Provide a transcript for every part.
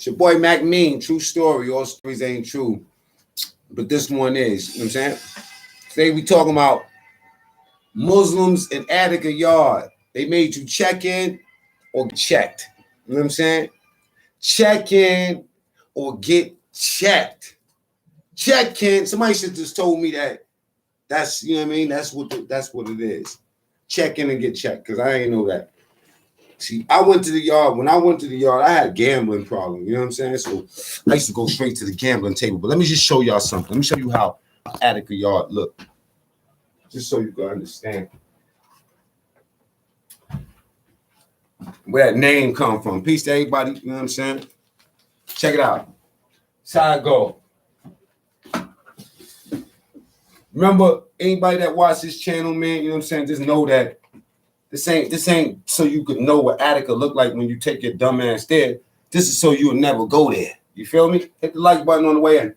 It's your boy Mac Mean, true story. All stories ain't true, but this one is. You know what I'm saying? Today we talking about Muslims in Attica Yard. They made you check in or get checked. You know what I'm saying? Check in or get checked. Check in. Somebody should just told me that. That's, you know what I mean? That's what it is. Check in and get checked, because I ain't know that. See, I went to the yard. When I went to the yard, I had a gambling problem. You know what I'm saying? So I used to go straight to the gambling table. But let me just show y'all something. Let me show you how Attica Yard look. Just so you can understand where that name come from. Peace to everybody. You know what I'm saying? Check it out. That's how I go. Remember, anybody that watch this channel, man, you know what I'm saying? Just know that this ain't so you could know what Attica look like when you take your dumb ass there. This is so you'll never go there. You feel me? Hit the like button on the way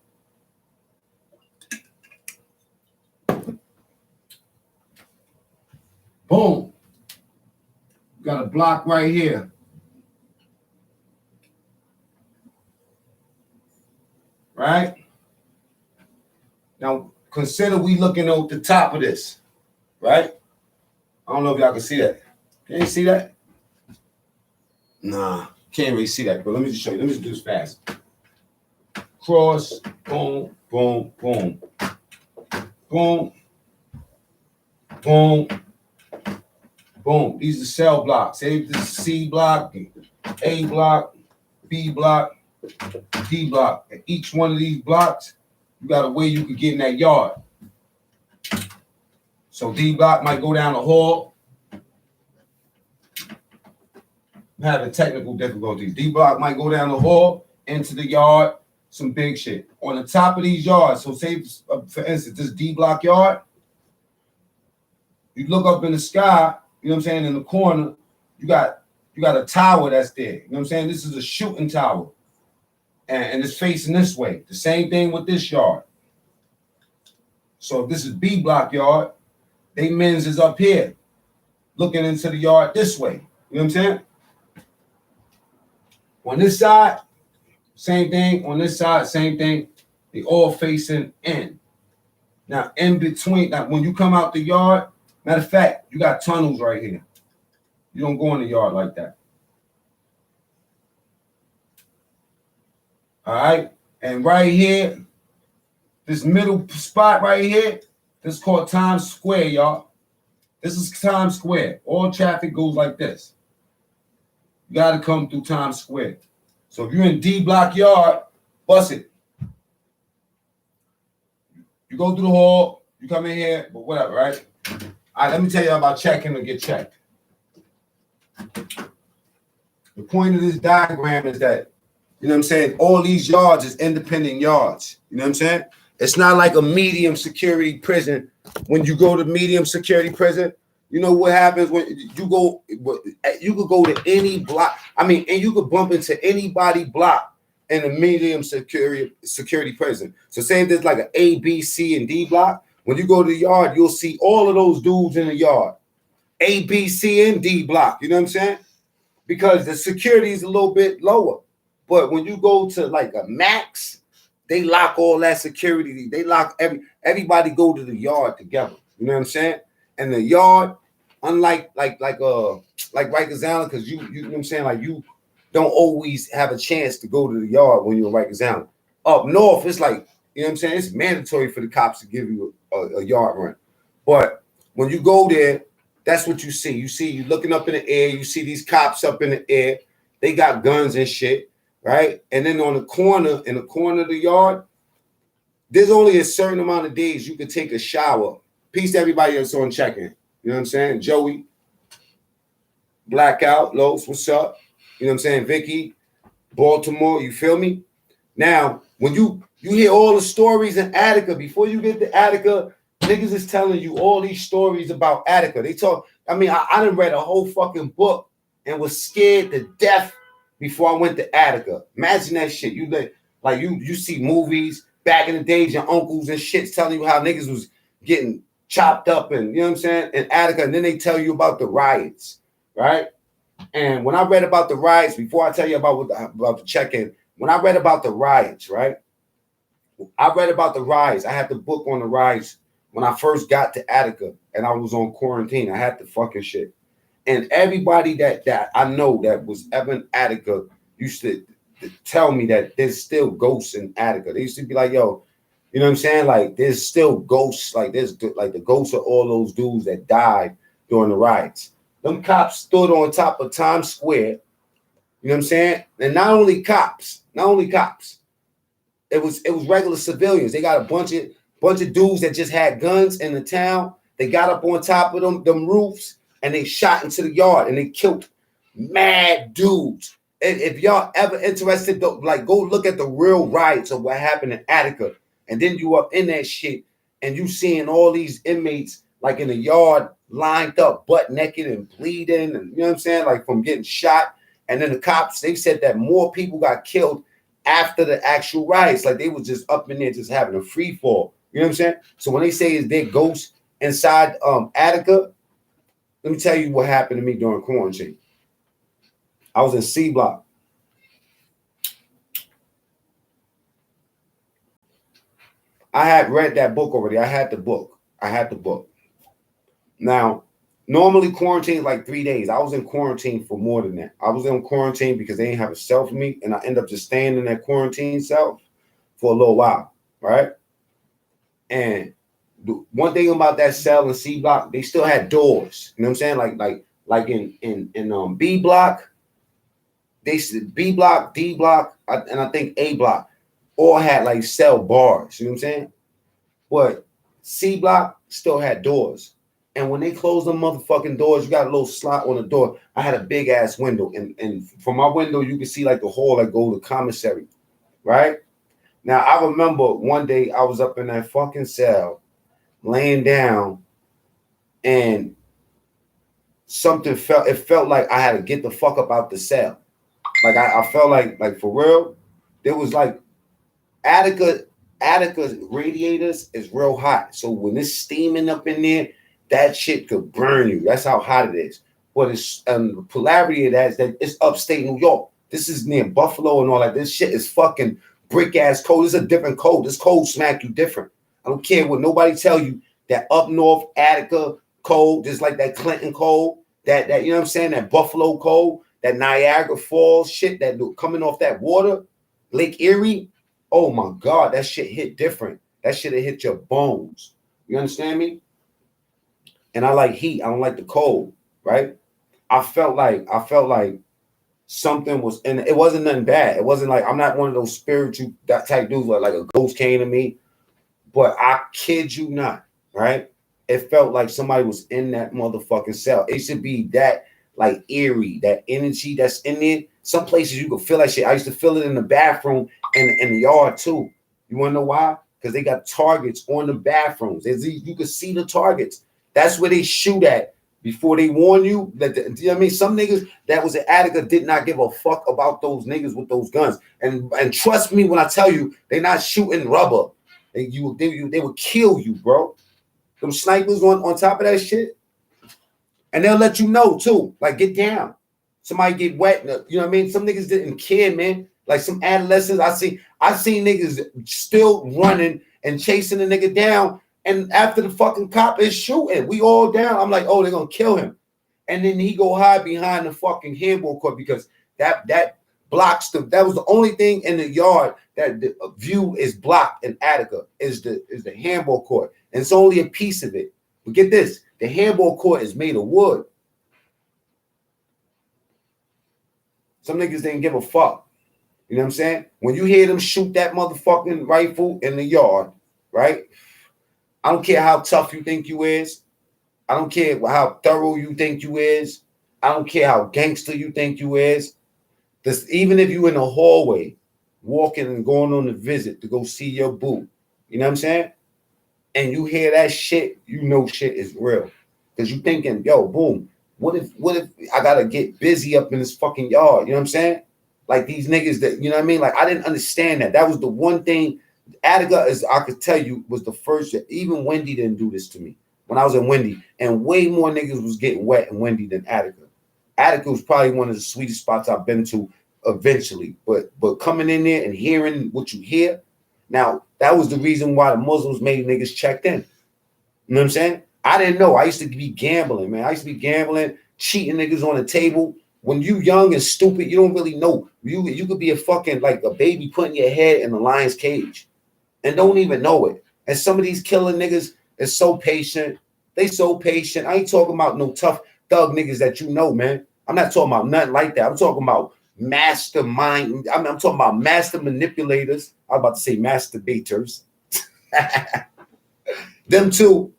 in. Boom. Got a block right here. Right? Now, consider we looking at the top of this. Right? I don't know if y'all can see that. Can you see that? Nah, can't really see that. But let me just show you. Let me just do this fast. Cross, boom, boom, boom. Boom. Boom. Boom. These are cell blocks. Say this is C block, A block, B block, D block. And each one of these blocks, you got a way you could get in that yard. So D block might go down the hall. I'm having technical difficulties. D block might go down the hall, into the yard, some big shit. On the top of these yards, so say, for instance, this D block yard, you look up in the sky, you know what I'm saying, in the corner, you got a tower that's there. You know what I'm saying? This is a shooting tower. And it's facing this way. The same thing with this yard. So if this is B block yard, they men's is up here, looking into the yard this way. You know what I'm saying? On this side, same thing. On this side, same thing. They all facing in. Now, in between, now when you come out the yard, matter of fact, you got tunnels right here. You don't go in the yard like that. All right? And right here, this middle spot right here, this is called Times Square, y'all. This is Times Square. All traffic goes like this. You got to come through Times Square. So if you're in D block yard, bust it. You go through the hall, you come in here, but whatever, right? All right, let me tell you about checking or get checked. The point of this diagram is that, you know what I'm saying, all these yards is independent yards. You know what I'm saying? It's not like a medium security prison. When you go to medium security prison, you know what happens when you go, you could go to any block. I mean, and you could bump into anybody block in a medium security prison. So say if there's like an A, B, C, and D block, when you go to the yard, you'll see all of those dudes in the yard. A, B, C, and D block. You know what I'm saying? Because the security is a little bit lower. But when you go to like a max, they lock all that security. They lock everybody go to the yard together. You know what I'm saying? And the yard, unlike like Rikers Island, because you know what I'm saying, like you don't always have a chance to go to the yard when you're in Rikers Island. Up north, it's like, you know what I'm saying, it's mandatory for the cops to give you a yard run. But when you go there, that's what you see. You looking up in the air, you see these cops up in the air. They got guns and shit. Right? And then on the corner, in the corner of the yard, there's only a certain amount of days you can take a shower. Peace to everybody that's on check-in. You know what I'm saying? Joey, Blackout, Los, what's up? You know what I'm saying? Vicky, Baltimore, you feel me? Now, when you hear all the stories in Attica, before you get to Attica, niggas is telling you all these stories about Attica. They talk, I mean, I done read a whole fucking book and was scared to death before I went to Attica. Imagine that shit. You see movies back in the days, your uncles and shit telling you how niggas was getting chopped up and, you know what I'm saying, in Attica, and then they tell you about the riots, right? And when I read about the riots, before I tell you about the check-in, When I read about the riots, right? I read about the riots. I had the book on the riots when I first got to Attica and I was on quarantine. I had the fucking shit. And everybody that I know that was ever in Attica used to tell me that there's still ghosts in Attica. They used to be like, yo, you know what I'm saying? Like there's still ghosts, like there's like the ghosts of all those dudes that died during the riots. Them cops stood on top of Times Square, you know what I'm saying? And not only cops, it was regular civilians. They got a bunch of dudes that just had guns in the town. They got up on top of them roofs and they shot into the yard and they killed mad dudes. And if y'all ever interested, like go look at the real riots of what happened in Attica, and then you up in that shit and you seeing all these inmates like in the yard lined up, butt naked and bleeding, and you know what I'm saying, like from getting shot. And then the cops, they said that more people got killed after the actual riots, like they was just up in there just having a free fall. You know what I'm saying? So when they say is there ghosts inside Attica, let me tell you what happened to me during quarantine. I was in C Block. I had read that book already. I had the book. Now, normally quarantine is like 3 days. I was in quarantine for more than that. I was in quarantine because they didn't have a cell for me, and I ended up just staying in that quarantine cell for a little while, right? And the one thing about that cell in C Block, they still had doors. You know what I'm saying? Like in B Block, they said B Block, D Block, and I think A Block all had like cell bars. You know what I'm saying? But C Block still had doors. And when they closed the motherfucking doors, you got a little slot on the door. I had a big ass window, and from my window you could see like the hall that go to commissary, right? Now I remember one day I was up in that fucking cell, laying down, and something felt. It felt like I had to get the fuck up out the cell. Like I felt like for real, there was like Attica's radiators is real hot. So when it's steaming up in there, that shit could burn you. That's how hot it is. But it's the polarity of that is that it's upstate New York. This is near Buffalo and all that. This shit is fucking brick ass cold. It's a different cold. This cold smack you different. I don't care what nobody tell you that up north Attica cold, just like that Clinton cold, that you know what I'm saying, that Buffalo cold, that Niagara Falls shit that coming off that water, Lake Erie. Oh my God, that shit hit different. That shit hit your bones. You understand me? And I like heat. I don't like the cold, right? I felt like something was, and it wasn't nothing bad. It wasn't like, I'm not one of those spiritual that type dudes where like a ghost came to me, but I kid you not, right? It felt like somebody was in that motherfucking cell. It should be that like eerie, that energy that's in there. Some places you can feel that shit. I used to feel it in the bathroom and in the yard too. You want to know why? Because they got targets on the bathrooms. You can see the targets. That's where they shoot at before they warn you. You know what I mean? Some niggas that was in Attica did not give a fuck about those niggas with those guns. And trust me when I tell you, they're not shooting rubber. They would kill you, bro. Them snipers on top of that shit. And they'll let you know too. Like, get down. Somebody get wet. You know what I mean? Some niggas didn't care, man. Like some adolescents, I seen niggas still running and chasing the nigga down. And after the fucking cop is shooting, we all down. I'm like, oh, they're gonna kill him. And then he go hide behind the fucking handball court because that blocks that was the only thing in the yard that the view is blocked in Attica is the handball court. And it's only a piece of it. But get this, the handball court is made of wood. Some niggas didn't give a fuck. You know what I'm saying? When you hear them shoot that motherfucking rifle in the yard, right? I don't care how tough you think you is. I don't care how thorough you think you is. I don't care how gangster you think you is. Even if you in the hallway, walking and going on a visit to go see your boo, you know what I'm saying? And you hear that shit, you know shit is real. Because you thinking, yo, boom, what if I gotta get busy up in this fucking yard? You know what I'm saying? Like these niggas that, you know what I mean? Like I didn't understand that. That was the one thing. Attica, as I could tell you, was the first that even Wendy didn't do this to me when I was in Wendy. And way more niggas was getting wet in Wendy than Attica. Attica was probably one of the sweetest spots I've been to eventually. But coming in there and hearing what you hear, now that was the reason why the Muslims made niggas checked in. You know what I'm saying? I didn't know. I used to be gambling, man. I used to be gambling, cheating niggas on the table. When you young and stupid, you don't really know. You could be a fucking like a baby putting your head in the lion's cage and don't even know it. And some of these killer niggas is so patient. They so patient. I ain't talking about no tough thug niggas that you know, man. I'm not talking about nothing like that. I'm talking about mastermind. I'm talking about master manipulators. I was about to say masturbators. Them too.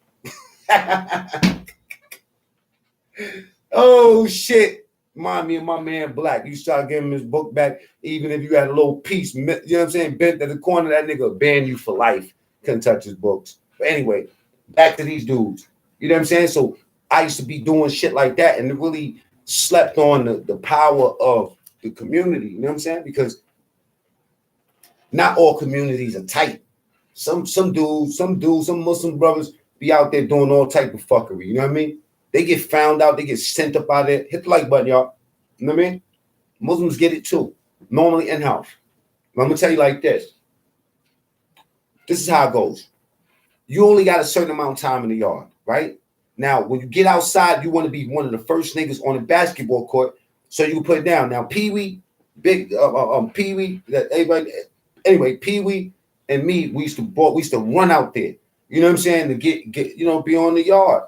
Oh shit. Remind me of my man Black. You start giving him his book back, even if you had a little piece, you know what I'm saying, bent at the corner, that nigga ban you for life. Couldn't touch his books. But anyway, back to these dudes. You know what I'm saying? So I used to be doing shit like that, and it really slept on the power of the community. You know what I'm saying? Because not all communities are tight. Some Muslim brothers be out there doing all type of fuckery. You know what I mean? They get found out. They get sent up out there. Hit the like button, y'all. You know what I mean? Muslims get it too. Normally in-house. I'm going to tell you like this. This is how it goes. You only got a certain amount of time in the yard, right? Now, when you get outside, you want to be one of the first niggas on the basketball court so you can put it down. Now, Pee-wee, Pee-wee, everybody, anyway, Pee-wee and me, we used to run out there. You know what I'm saying? To get be on the yard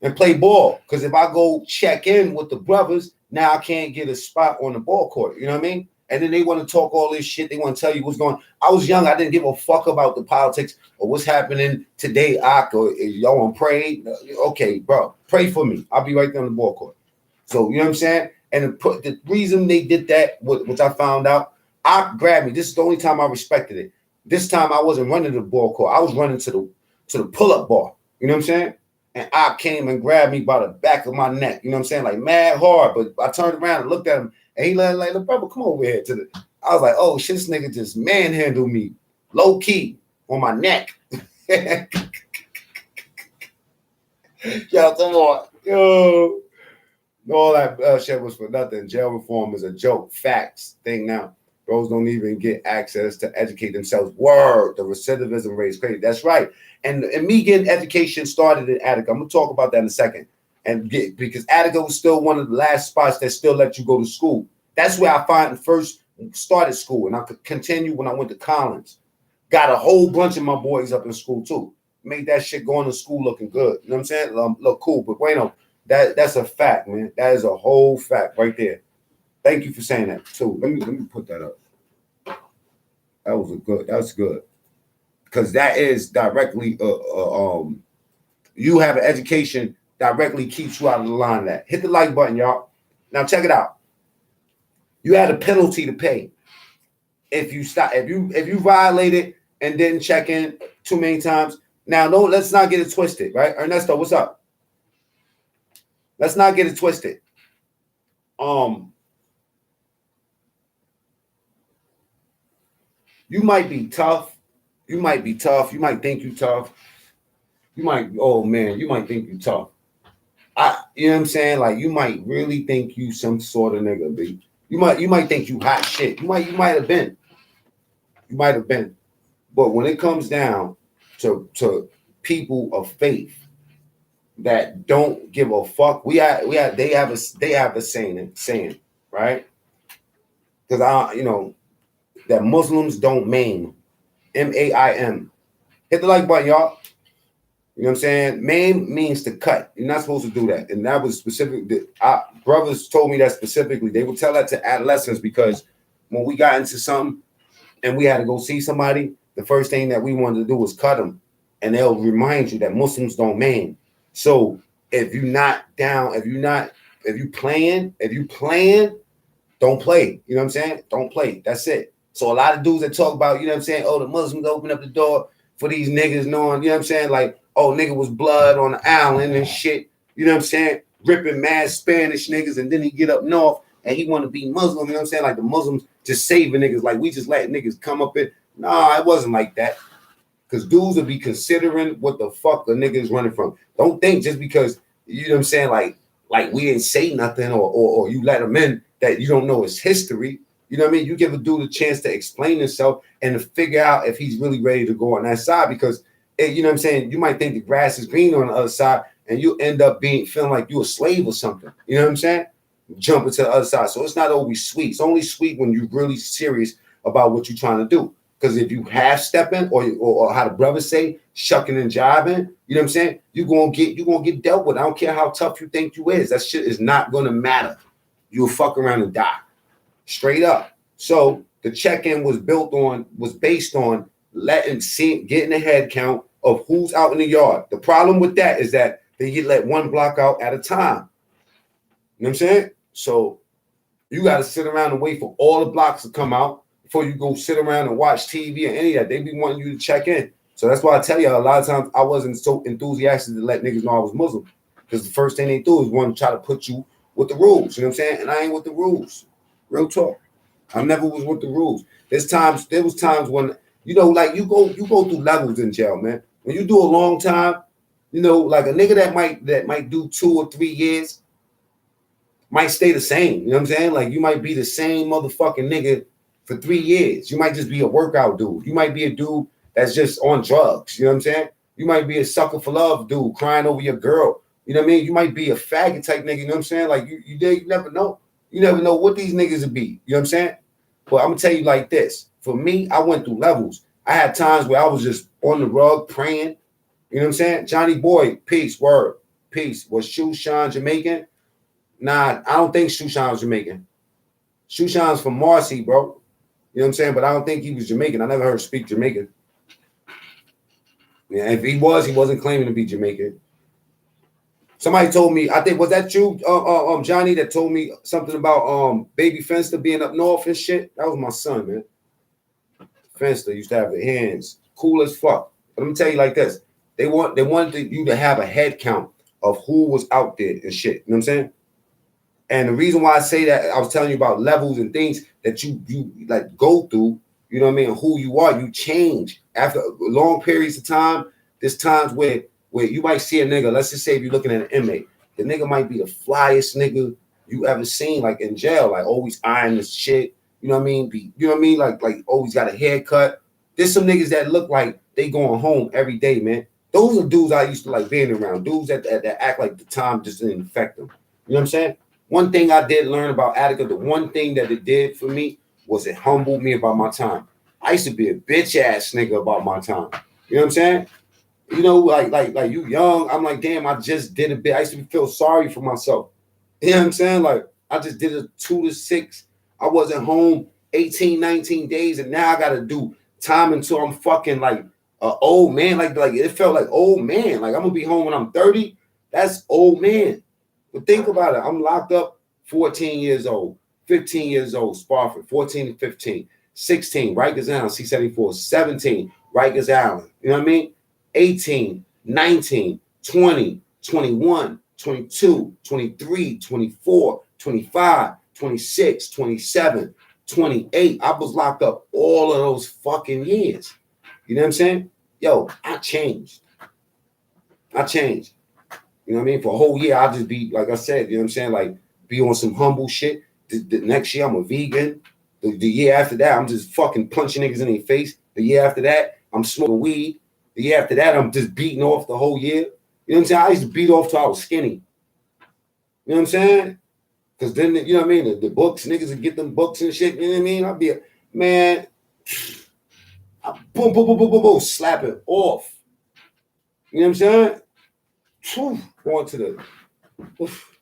and play ball. Because if I go check in with the brothers, now I can't get a spot on the ball court. You know what I mean? And then they want to talk all this shit. They want to tell you what's going on. I was young. I didn't give a fuck about the politics or what's happening today. Y'all want to pray? Okay, bro. Pray for me. I'll be right there on the ball court. So, you know what I'm saying? And the reason they did that, which I found out, I grabbed me. This is the only time I respected it. This time I wasn't running to the ball court. I was running to the pull-up bar. You know what I'm saying? And I came and grabbed me by the back of my neck. You know what I'm saying? Like mad hard. But I turned around and looked at him. And he like, brother, come over here I was like, oh shit, this nigga just manhandled me. Low key on my neck. Yo, come on. Yo. All that shit was for nothing. Jail reform is a joke. Facts thing now. Bros don't even get access to educate themselves. Word, the recidivism rate is crazy. That's right. And me getting education started in Attica. I'm going to talk about that in a second. Because Attica was still one of the last spots that still let you go to school. That's where I first started school. And I could continue when I went to Collins. Got a whole bunch of my boys up in school too. Made that shit going to school looking good. You know what I'm saying? Look cool. But bueno, that's a fact, man. That is a whole fact right there. Thank you for saying that too. Let me put that up. That's good. Because that is directly you have an education directly keeps you out of the line of that. Hit the like button, y'all. Now check it out. You had a penalty to pay if you violate it and didn't check in too many times. Now, no, let's not get it twisted, right? Ernesto, what's up? Let's not get it twisted. You might be tough. You might think you tough. You might think you tough. You know what I'm saying? Like you might really think you some sort of nigga, B. You might think you hot shit. You might have been. You might have been. But when it comes down to people of faith that don't give a fuck, they have a saying, right? Because that Muslims don't maim. M-A-I-M. Hit the like button, y'all. You know what I'm saying? Maim means to cut. You're not supposed to do that. And that was specific. Brothers told me that specifically. They would tell that to adolescents because when we got into something and we had to go see somebody, the first thing that we wanted to do was cut them. And they'll remind you that Muslims don't maim. So if you're not down, if you playing, don't play. You know what I'm saying? Don't play. That's it. So a lot of dudes that talk about, you know what I'm saying? Oh, the Muslims open up the door for these niggas knowing, you know what I'm saying? Like, oh, nigga was blood on the island and shit. You know what I'm saying? Ripping mad Spanish niggas, and then he get up north and he want to be Muslim. You know what I'm saying? Like the Muslims just saving niggas. Like we just let niggas come up in. Nah, it wasn't like that. Because dudes will be considering what the fuck the nigga is running from. Don't think just because, you know what I'm saying? Like we didn't say nothing or you let them in that you don't know his history. You know what I mean? You give a dude a chance to explain himself and to figure out if he's really ready to go on that side, because you know what I'm saying? You might think the grass is green on the other side, and you end up feeling like you're a slave or something. You know what I'm saying? Jumping to the other side. So it's not always sweet. It's only sweet when you're really serious about what you're trying to do. Because if you half stepping or how the brothers say, shucking and jiving, you know what I'm saying? You're gonna get dealt with. I don't care how tough you think you is. That shit is not gonna matter. You'll fuck around and die. Straight up. So the check-in was based on getting a head count of who's out in the yard. The problem with that is that they let one block out at a time. You know what I'm saying? So you got to sit around and wait for all the blocks to come out before you go sit around and watch TV or any of that. They be wanting you to check in. So that's why I tell you, a lot of times I wasn't so enthusiastic to let niggas know I was Muslim, because the first thing they do is want to try to put you with the rules. You know what I'm saying? And I ain't with the rules. Real talk. I never was with the rules. There was times when, you know, like you go through levels in jail, man. When you do a long time, you know, like a nigga that might do 2 or 3 years might stay the same. You know what I'm saying? Like you might be the same motherfucking nigga for 3 years. You might just be a workout dude. You might be a dude that's just on drugs. You know what I'm saying? You might be a sucker for love dude crying over your girl. You know what I mean? You might be a faggot type nigga. You know what I'm saying? Like you never know. You never know what these niggas will be. You know what I'm saying? But I'm gonna tell you like this. For me, I went through levels. I had times where I was just on the rug praying. You know what I'm saying? Johnny Boy, peace, word, peace. Was Shushan Jamaican? Nah, I don't think Shushan was Jamaican. Shushan's from Marcy, bro. You know what I'm saying? But I don't think he was Jamaican. I never heard him speak Jamaican. Yeah, if he was, he wasn't claiming to be Jamaican. Somebody told me, I think, was that you, Johnny, that told me something about Baby Fenster being up north and shit? That was my son, man. Fenster used to have the hands cool as fuck. But let me tell you like this. They wanted you to have a head count of who was out there and shit. You know what I'm saying? And the reason why I say that, I was telling you about levels and things that you like go through, you know what I mean? Who you are, you change. After long periods of time, there's times where you might see a nigga, let's just say if you're looking at an inmate, the nigga might be the flyest nigga you ever seen, like in jail, like always eyeing this shit, you know what I mean? You know what I mean? Like always got a haircut. There's some niggas that look like they going home every day, man. Those are dudes I used to like being around, dudes that act like the time just didn't affect them. You know what I'm saying? One thing I did learn about Attica, the one thing that it did for me was it humbled me about my time. I used to be a bitch ass nigga about my time. You know what I'm saying? You know, like you young. I'm like, damn, I just did a bit. I used to feel sorry for myself. You know what I'm saying? Like, I just did a 2 to 6. I wasn't home 18, 19 days, and now I got to do time until I'm fucking like an old man. Like it felt like old man. Like I'm gonna be home when I'm 30. That's old man. But think about it. I'm locked up 14 years old, 15 years old, Spofford, 14 to 15, 16, Rikers Island, C-74, 17, Rikers Island. You know what I mean? 18, 19, 20, 21, 22, 23, 24, 25, 26, 27, 28. I was locked up all of those fucking years. You know what I'm saying? Yo, I changed. You know what I mean? For a whole year, I'll just be, like I said, you know what I'm saying? Like, be on some humble shit. The next year, I'm a vegan. The year after that, I'm just fucking punching niggas in their face. The year after that, I'm smoking weed. The year after that, I'm just beating off the whole year. You know what I'm saying? I used to beat off till I was skinny. You know what I'm saying? Because then, you know what I mean? The books, niggas would get them books and shit. You know what I mean? I'd be man, boom, boom, boom, boom, boom, boom, slap it off. You know what I'm saying? Going to the, oof.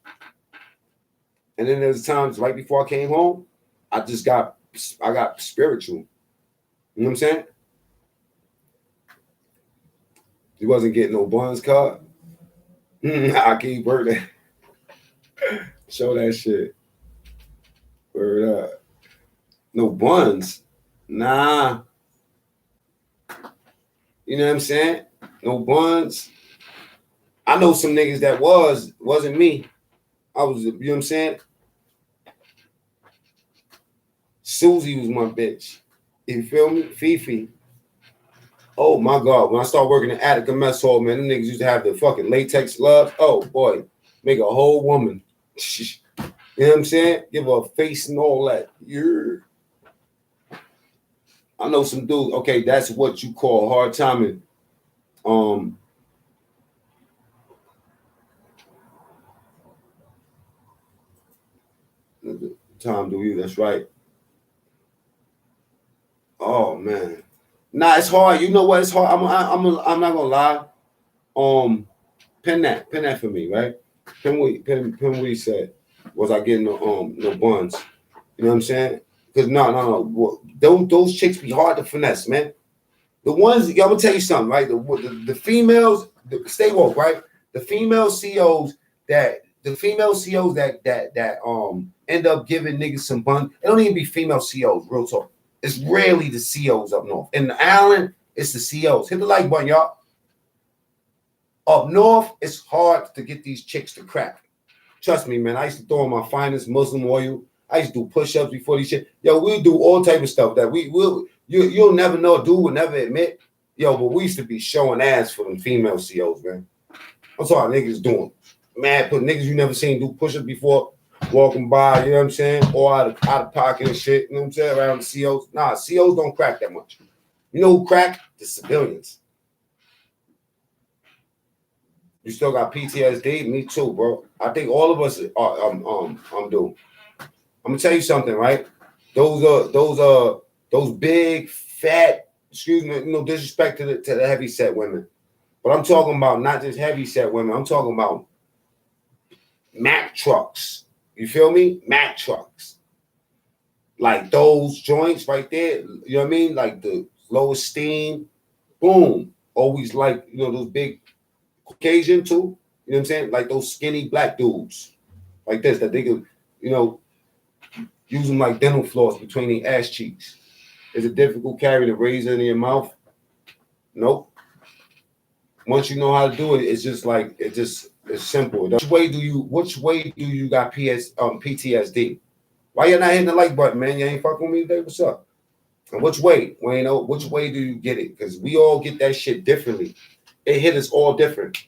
And then there's times right before I came home, I got spiritual. You know what I'm saying? You wasn't getting no buns card. I keep word that. Show that shit. Word up. No buns. Nah. You know what I'm saying? No buns. I know some niggas that wasn't me. I was, you know what I'm saying? Susie was my bitch. You feel me? Fifi. Oh my God. When I started working in Attica mess hall, man, them niggas used to have the fucking latex gloves. Oh boy. Make a whole woman. You know what I'm saying? Give her a face and all that. Yeah. I know some dudes. Okay, that's what you call hard timing. Tom, do you? That's right. Oh man, nah, it's hard. You know what? It's hard. I'm not gonna lie. Pin that for me, right? Pin what he said. Was I getting no buns? You know what I'm saying? Because no. Those chicks be hard to finesse, man. The ones, I'm gonna tell you something, right? The females, stay woke, right? The female COs that end up giving niggas some bun. It don't even be female COs, real talk. It's rarely the COs up north. In the island, it's the COs. Hit the like button, y'all. Up north, it's hard to get these chicks to crack. Trust me, man. I used to throw in my finest Muslim oil. I used to do push-ups before these shit. Yo, we do all type of stuff that we will. You'll never know. Dude will never admit. Yo, but we used to be showing ass for them female COs, man. I'm sorry, niggas doing mad put niggas you never seen do push-ups before, walking by. You know what I'm saying? Or out of pocket and shit. You know what I'm saying? Around the COs. Nah, COs don't crack that much. You know who crack? The civilians. You still got PTSD? Me too, bro. I think all of us are do. I'm gonna tell you something, right? Those big, fat, excuse me, no disrespect to the heavy set women. But I'm talking about not just heavy set women, I'm talking about Mack trucks. You feel me? Mack trucks. Like those joints right there, you know what I mean? Like the low esteem, boom. Always like, you know, those big Caucasian too. You know what I'm saying? Like those skinny black dudes. Like this, that they could, you know, use them like dental floss between the ass cheeks. Is it difficult carry the razor in your mouth? Nope. Once you know how to do it, it's just like it's simple. Which way do you got PTSD? Why you not hitting the like button, man? You ain't fucking with me today. What's up? And which way? Well, you know, which way do you get it? Because we all get that shit differently. It hit us all different.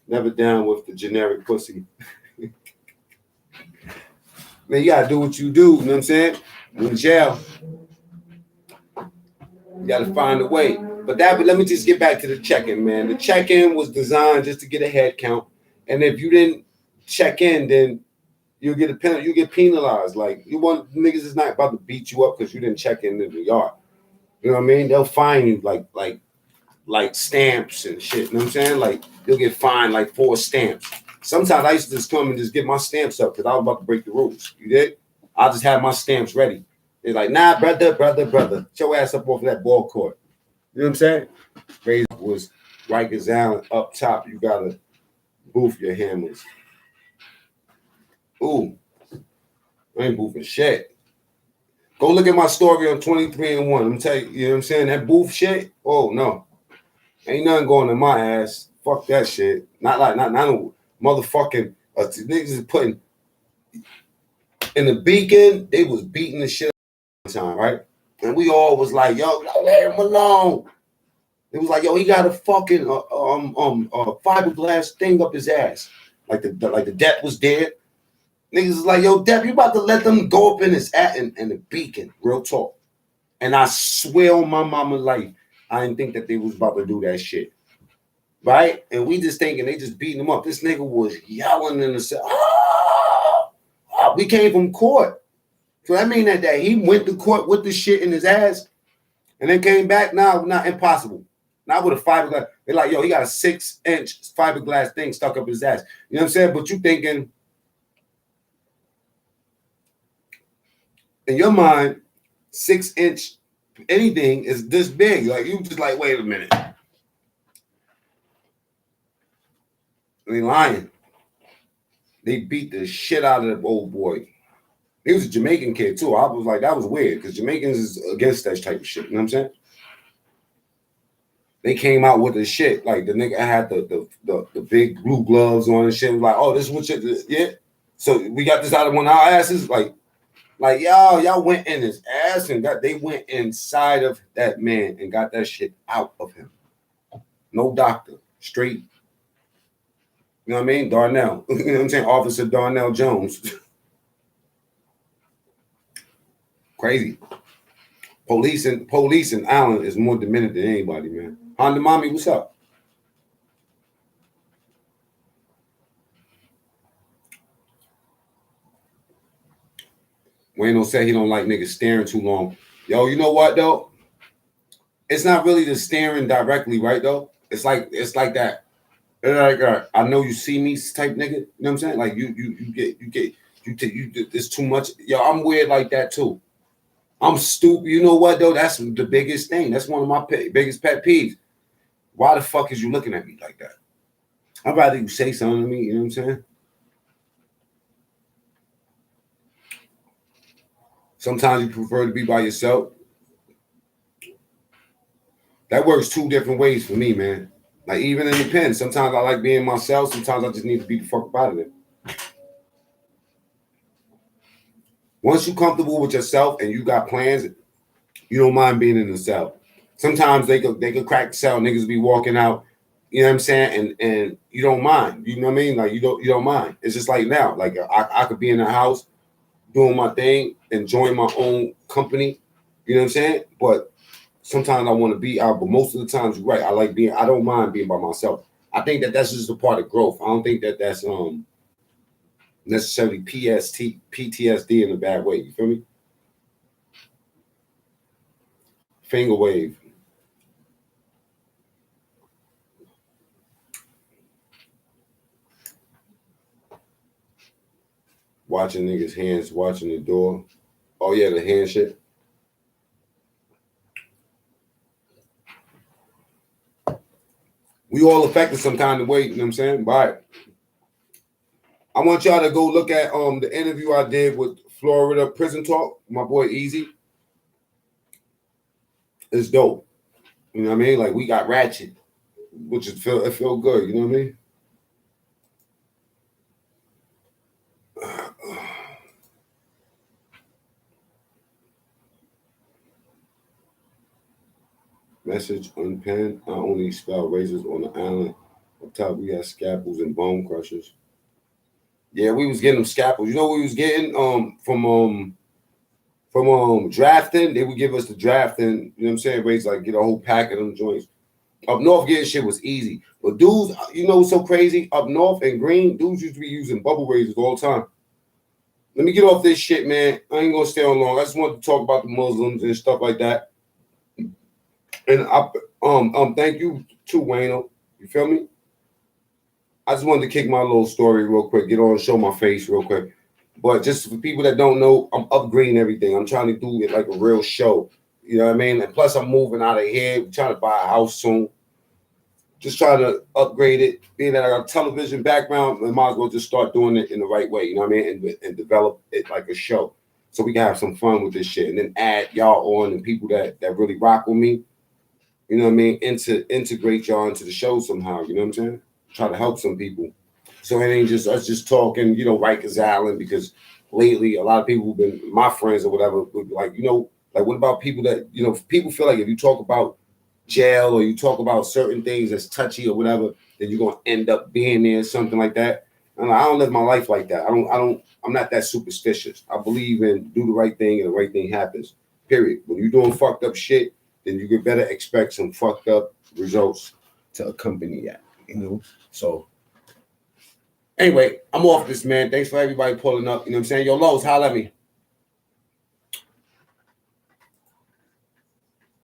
Never down with the generic pussy. Man, you gotta do what you do, you know what I'm saying? You're in jail. You gotta find a way. But let me just get back to the check-in, man. The check-in was designed just to get a head count. And if you didn't check in, then you'll get a penalty, you get penalized. Like niggas is not about to beat you up because you didn't check in the yard. You know what I mean? They'll fine you like stamps and shit. You know what I'm saying? Like you'll get fined like 4 stamps. Sometimes I used to just come and just get my stamps up because I was about to break the rules. You did? I'll just have my stamps ready. They're like, nah, brother. Get your ass up off of that ball court. You know what I'm saying? Raise was Rikers Island up top. You gotta boof your hammers. Ooh, I ain't boofing shit. Go look at my story on 23 and 1. Let me tell you, you know what I'm saying? That boof shit. Oh no. Ain't nothing going in my ass. Fuck that shit. Not no motherfucking niggas is putting in the Beacon. They was beating the shit out time, right? And we all was like, yo, let him alone. It was like, yo, he got a fucking fiberglass thing up his ass. Like the Depp was dead. Niggas is like, yo, Depp, you about to let them go up in his ass and the Beacon, real talk. And I swear on my mama's life, I didn't think that they was about to do that shit. Right? And we just thinking they just beating him up. This nigga was yelling in the cell. Oh, we came from court. So that mean that he went to court with the shit in his ass and then came back. Now, not impossible. Not with a fiberglass. They're like, yo, he got a 6-inch fiberglass thing stuck up his ass. You know what I'm saying? But you thinking, in your mind, 6-inch anything is this big. Like, you just like, wait a minute. They lying. They beat the shit out of the old boy. He was a Jamaican kid too. I was like, that was weird because Jamaicans is against that type of shit. You know what I'm saying? They came out with the shit. Like the nigga had the big blue gloves on and shit. Was like, oh, this is what shit, yeah. So we got this out of one of our asses. Like y'all went in his ass and they went inside of that man and got that shit out of him. No doctor, straight. You know what I mean? Darnell. You know what I'm saying? Officer Darnell Jones. Crazy. Police in Allen is more demented than anybody, man. Honda Mommy, what's up? Wayno said he don't like niggas staring too long. Yo, you know what though? It's not really the staring directly, right though? It's like that. It's like I know you see me type nigga. You know what I'm saying? Like you it's too much. Yo, I'm weird like that too. I'm stupid. You know what though? That's the biggest thing. That's one of my biggest pet peeves. Why the fuck is you looking at me like that? I'd rather you say something to me. You know what I'm saying? Sometimes you prefer to be by yourself. That works two different ways for me, man. Like even in the pen, sometimes I like being myself. Sometimes I just need to be the fuck out of it. Once you're comfortable with yourself and you got plans, you don't mind being in the cell. Sometimes they could crack the cell. Niggas be walking out. You know what I'm saying? And you don't mind. You know what I mean? Like you don't mind. It's just like now. Like I could be in the house doing my thing, enjoying my own company. You know what I'm saying? But sometimes I want to be out, but most of the times you're right. I don't mind being by myself. I think that's just a part of growth. I don't think that's necessarily PTSD in a bad way. You feel me? Finger wave. Watching niggas' hands, watching the door. Oh yeah, the hand shit. We all affected some kind of way, you know what I'm saying? But I want y'all to go look at the interview I did with Florida Prison Talk, my boy Easy. It's dope. You know what I mean? Like we got ratchet, which it feel good, you know what I mean? Message unpenned. I only spell razors on the island. Up top, we got scalpels and bone crushers. Yeah, we was getting them scalpels. You know what we was getting from drafting? They would give us the drafting, you know what I'm saying? Rates like get a whole pack of them joints. Up north, getting shit was easy. But dudes, you know what's so crazy? Up north and green, dudes used to be using bubble razors all the time. Let me get off this shit, man. I ain't gonna stay on long. I just wanted to talk about the Muslims and stuff like that. And thank you too, Wayno. You feel me? I just wanted to kick my little story real quick, get on, show my face real quick. But just for people that don't know, I'm upgrading everything. I'm trying to do it like a real show. You know what I mean? And plus, I'm moving out of here. I'm trying to buy a house soon. Just trying to upgrade it. Being that I got a television background, I might as well just start doing it in the right way. You know what I mean? And develop it like a show, so we can have some fun with this shit. And then add y'all on and people that really rock with me. You know what I mean? Integrate y'all into the show somehow. You know what I'm saying? Try to help some people. So it ain't just us just talking, you know, Rikers Island, because lately a lot of people who've been my friends or whatever would be like, you know, like what about people that, you know, people feel like if you talk about jail or you talk about certain things that's touchy or whatever, then you're gonna end up being there, something like that. And I don't live my life like that. I'm not that superstitious. I believe in do the right thing and the right thing happens. Period. When you're doing fucked up shit, then you could better expect some fucked up results to accompany that, you know? So anyway, I'm off this, man. Thanks for everybody pulling up. You know what I'm saying? Yo, Lowe's, holla at me.